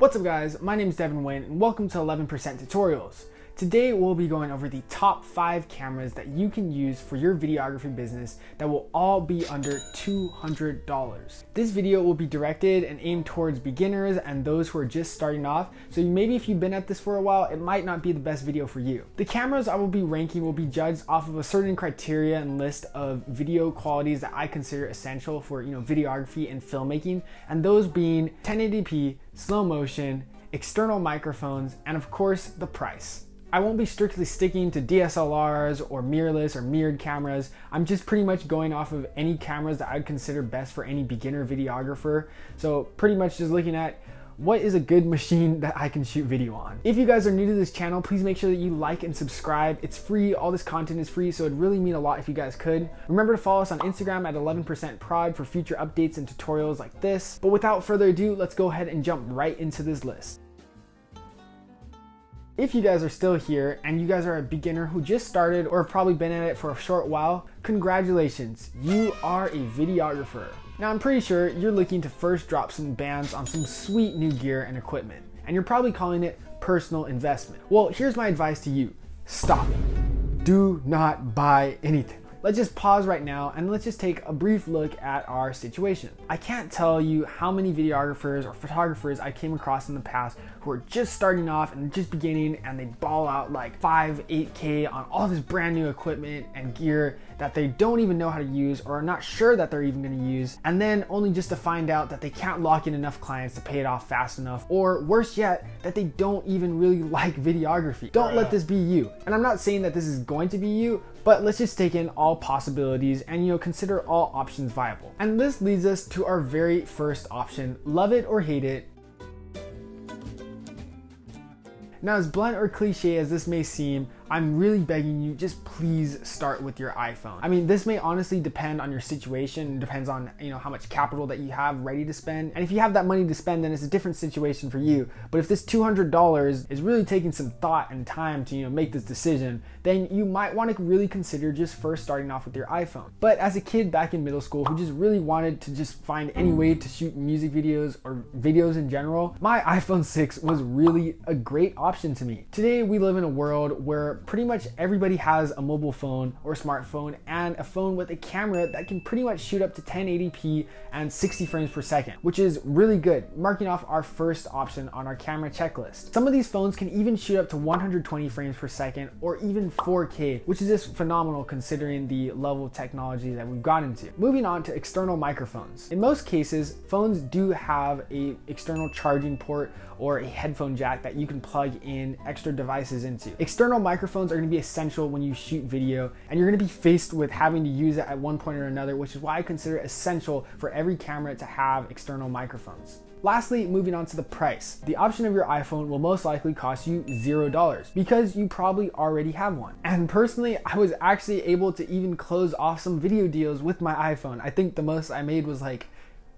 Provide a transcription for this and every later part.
What's up guys, my name is Devin Huynh and welcome to 11% Tutorials. Today we'll be going over the top 5 cameras that you can use for your videography business that will all be under $200. This video will be directed and aimed towards beginners and those who are just starting off, so maybe if you've been at this for a while, it might not be the best video for you. The cameras I will be ranking will be judged off of a certain criteria and list of video qualities that I consider essential for videography and filmmaking, and those being 1080p, slow motion, external microphones, and of course the price. I won't be strictly sticking to DSLRs or mirrorless or mirrored cameras. I'm just pretty much going off of any cameras that I'd consider best for any beginner videographer. So pretty much just looking at what is a good machine that I can shoot video on. If you guys are new to this channel, please make sure that you like and subscribe. It's free, all this content is free, so it'd really mean a lot if you guys could. Remember to follow us on Instagram at 11%prod for future updates and tutorials like this. But without further ado, let's go ahead and jump right into this list. If you guys are still here and you guys are a beginner who just started or have probably been at it for a short while, congratulations, you are a videographer. Now I'm pretty sure you're looking to first drop some bands on some sweet new gear and equipment, and you're probably calling it personal investment. Well, here's my advice to you. Stop. Do not buy anything. Let's just pause right now and let's just take a brief look at our situation. I can't tell you how many videographers or photographers I came across in the past who are just starting off and just beginning, and they ball out like 8K on all this brand new equipment and gear that they don't even know how to use or are not sure that they're even gonna use, and then only just to find out that they can't lock in enough clients to pay it off fast enough, or worse yet, that they don't even really like videography. Don't let this be you. And I'm not saying that this is going to be you, but let's just take in all possibilities and consider all options viable. And this leads us to our very first option, love it or hate it. Now, as blunt or cliche as this may seem, I'm really begging you, just please start with your iPhone. I mean, this may honestly depend on your situation. It depends on how much capital that you have ready to spend. And if you have that money to spend, then it's a different situation for you. But if this $200 is really taking some thought and time to make this decision, then you might want to really consider just first starting off with your iPhone. But as a kid back in middle school who just really wanted to just find any way to shoot music videos or videos in general, my iPhone 6 was really a great option to me. Today we live in a world where pretty much everybody has a mobile phone or smartphone and a phone with a camera that can pretty much shoot up to 1080p and 60 frames per second, which is really good, marking off our first option on our camera checklist. Some of these phones can even shoot up to 120 frames per second or even 4K, which is just phenomenal considering the level of technology that we've gotten to. Moving on to external microphones. In most cases, phones do have a external charging port or a headphone jack that you can plug in extra devices into. External microphones are gonna be essential when you shoot video, and you're gonna be faced with having to use it at one point or another, which is why I consider it essential for every camera to have external microphones. Lastly, moving on to the price. The option of your iPhone will most likely cost you $0 because you probably already have one. And personally, I was actually able to even close off some video deals with my iPhone. I think the most I made was like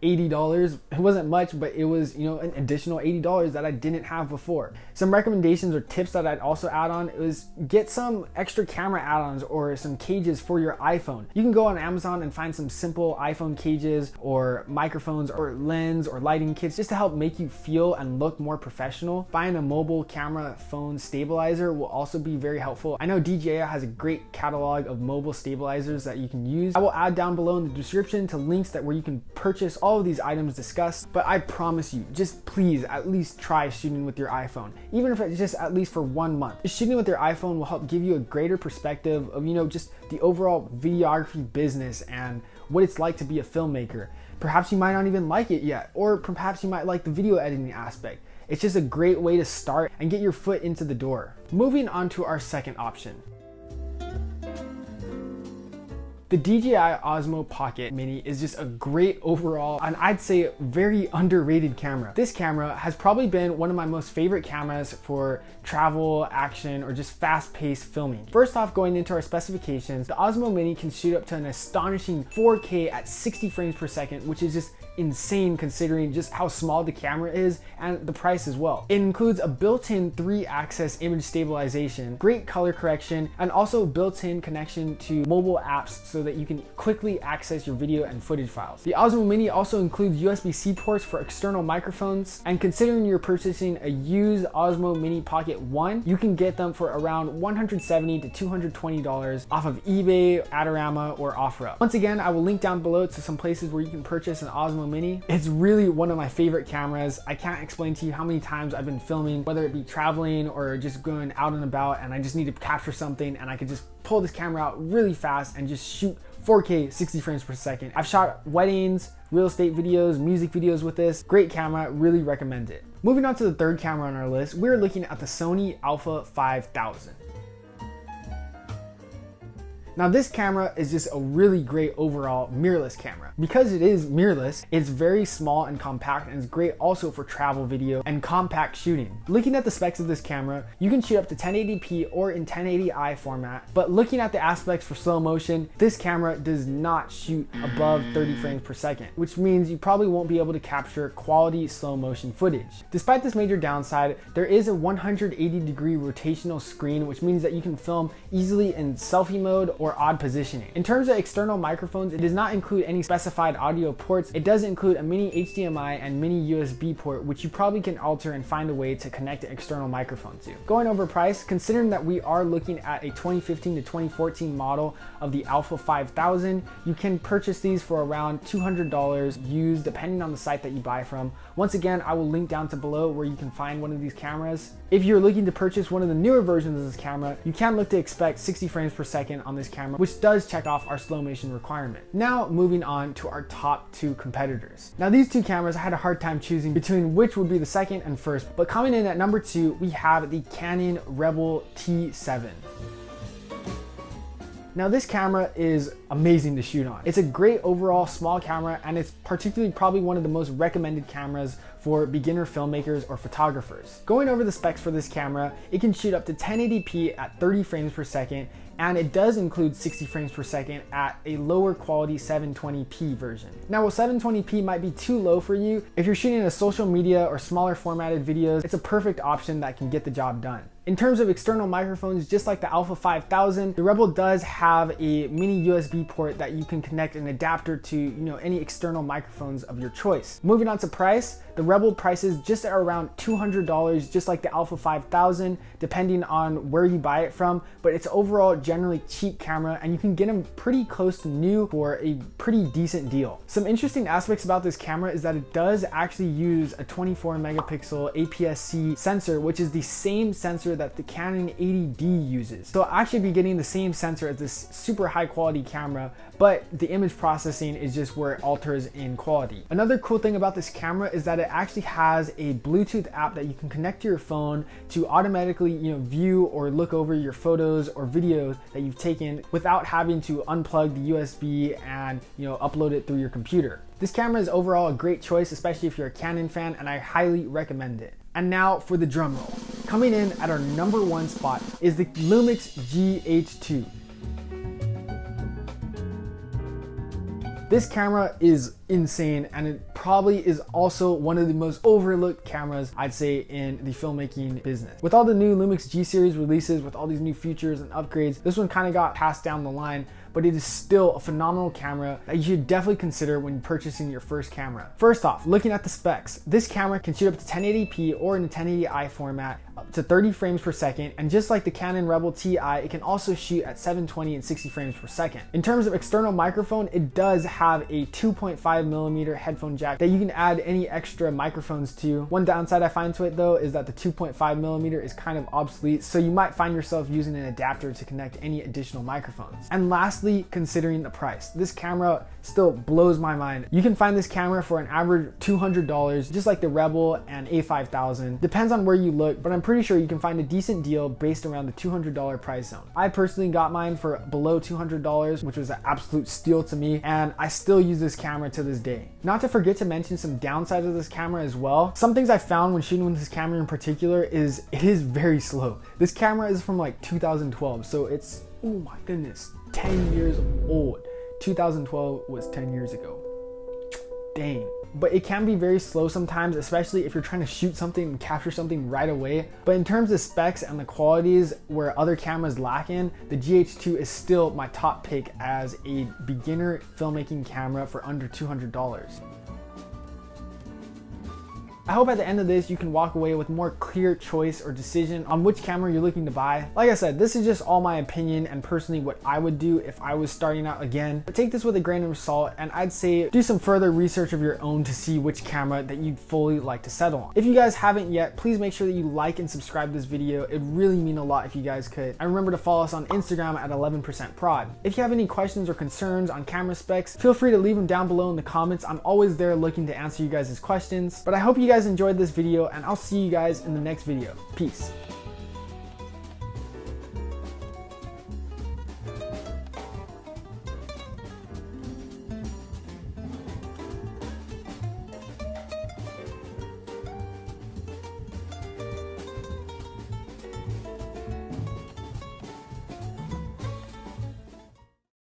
$80. It wasn't much, but it was an additional $80 that I didn't have before. Some recommendations or tips that I'd also add on is get some extra camera add-ons or some cages for your iPhone. You can go on Amazon and find some simple iPhone cages or microphones or lens or lighting kits just to help make you feel and look more professional. Buying a mobile camera phone stabilizer will also be very helpful. I know DJI has a great catalog of mobile stabilizers that you can use. I will add down below in the description to links where you can purchase all of these items discussed, but I promise you, just please at least try shooting with your iPhone, even if it's just at least for 1 month. Just shooting with your iPhone will help give you a greater perspective of just the overall videography business and what it's like to be a filmmaker. Perhaps you might not even like it yet, or perhaps you might like the video editing aspect. It's just a great way to start and get your foot into the door. Moving on to our second option. The DJI Osmo Pocket Mini is just a great overall, and I'd say very underrated camera. This camera has probably been one of my most favorite cameras for travel, action, or just fast-paced filming. First off, going into our specifications, the Osmo Mini can shoot up to an astonishing 4K at 60 frames per second, which is just insane considering just how small the camera is and the price as well. It includes a built-in 3-axis image stabilization, great color correction, and also built-in connection to mobile apps so so that you can quickly access your video and footage files. The Osmo Mini also includes USB-C ports for external microphones, and considering you're purchasing a used Osmo Mini Pocket 1, you can get them for around $170 to $220 off of eBay, Adorama, or OfferUp. Once again, I will link down below to some places where you can purchase an Osmo Mini. It's really one of my favorite cameras. I can't explain to you how many times I've been filming, whether it be traveling or just going out and about, and I just need to capture something, and I could just pull this camera out really fast and just shoot 4K 60 frames per second. I've shot weddings, real estate videos, music videos with this. Great camera, really recommend it. Moving on to the third camera on our list, we're looking at the Sony Alpha 5000. Now this camera is just a really great overall mirrorless camera. Because it is mirrorless, it's very small and compact, and it's great also for travel video and compact shooting. Looking at the specs of this camera, you can shoot up to 1080p or in 1080i format, but looking at the aspects for slow motion, this camera does not shoot above 30 frames per second, which means you probably won't be able to capture quality slow motion footage. Despite this major downside, there is a 180-degree rotational screen, which means that you can film easily in selfie mode or odd positioning. In terms of external microphones, it does not include any specified audio ports. It does include a mini HDMI and mini USB port, which you probably can alter and find a way to connect an external microphone to. Going over price, considering that we are looking at a 2015 to 2014 model of the Alpha 5000, you can purchase these for around $200 used, depending on the site that you buy from. Once again, I will link down to below where you can find one of these cameras. If you're looking to purchase one of the newer versions of this camera, you can look to expect 60 frames per second on this camera, which does check off our slow motion requirement. Now moving on to our top two competitors. Now these two cameras, I had a hard time choosing between which would be the second and first, but coming in at number 2, we have the Canon Rebel T7. Now this camera is amazing to shoot on. It's a great overall small camera, and it's particularly probably one of the most recommended cameras for beginner filmmakers or photographers. Going over the specs for this camera, it can shoot up to 1080p at 30 frames per second, and it does include 60 frames per second at a lower quality 720p version. Now, while 720p might be too low for you, if you're shooting a social media or smaller formatted videos, it's a perfect option that can get the job done. In terms of external microphones, just like the Alpha 5000, the Rebel does have a mini USB port that you can connect an adapter to, any external microphones of your choice. Moving on to price, the Rebel prices just at around $200, just like the Alpha 5000, depending on where you buy it from, but it's overall generally cheap camera, and you can get them pretty close to new for a pretty decent deal. Some interesting aspects about this camera is that it does actually use a 24 megapixel APS-C sensor, which is the same sensor that the Canon 80D uses. So I'll actually be getting the same sensor as this super high quality camera, but the image processing is just where it alters in quality. Another cool thing about this camera is that it actually has a Bluetooth app that you can connect to your phone to automatically view or look over your photos or videos that you've taken without having to unplug the USB and upload it through your computer. This camera is overall a great choice, especially if you're a Canon fan, and I highly recommend it. And now for the drum roll. Coming in at our number 1 spot is the Lumix GH2. This camera is insane, and it probably is also one of the most overlooked cameras, I'd say, in the filmmaking business. With all the new Lumix G series releases, with all these new features and upgrades, this one kind of got passed down the line, but it is still a phenomenal camera that you should definitely consider when purchasing your first camera. First off, looking at the specs, this camera can shoot up to 1080p or in a 1080i format up to 30 frames per second, and just like the Canon Rebel Ti, it can also shoot at 720 and 60 frames per second. In terms of external microphone, it does have a 2.5mm headphone jack that you can add any extra microphones to. One downside I find to it though is that the 2.5mm is kind of obsolete, so you might find yourself using an adapter to connect any additional microphones. And lastly, considering the price, this camera still blows my mind. You can find this camera for an average $200, just like the Rebel and A5000. Depends on where you look, but I'm pretty sure you can find a decent deal based around the $200 price zone. I personally got mine for below $200, which was an absolute steal to me, and I still use this camera to this day. Not to forget to mention some downsides of this camera as well. Some things I found when shooting with this camera in particular is it is very slow. This camera is from like 2012, so it's, oh my goodness, 10 years old. 2012 was 10 years ago. dang. But it can be very slow sometimes, especially if you're trying to shoot something and capture something right away. But in terms of specs and the qualities where other cameras lack in, the GH2 is still my top pick as a beginner filmmaking camera for under $200. I hope at the end of this you can walk away with more clear choice or decision on which camera you're looking to buy. Like I said, this is just all my opinion and personally what I would do if I was starting out again. But take this with a grain of salt, and I'd say do some further research of your own to see which camera that you'd fully like to settle on. If you guys haven't yet, please make sure that you like and subscribe to this video. It'd really mean a lot if you guys could. And remember to follow us on Instagram at 11%prod. If you have any questions or concerns on camera specs, feel free to leave them down below in the comments. I'm always there looking to answer you guys' questions. But I hope you guys enjoyed this video, and I'll see you guys in the next video. Peace.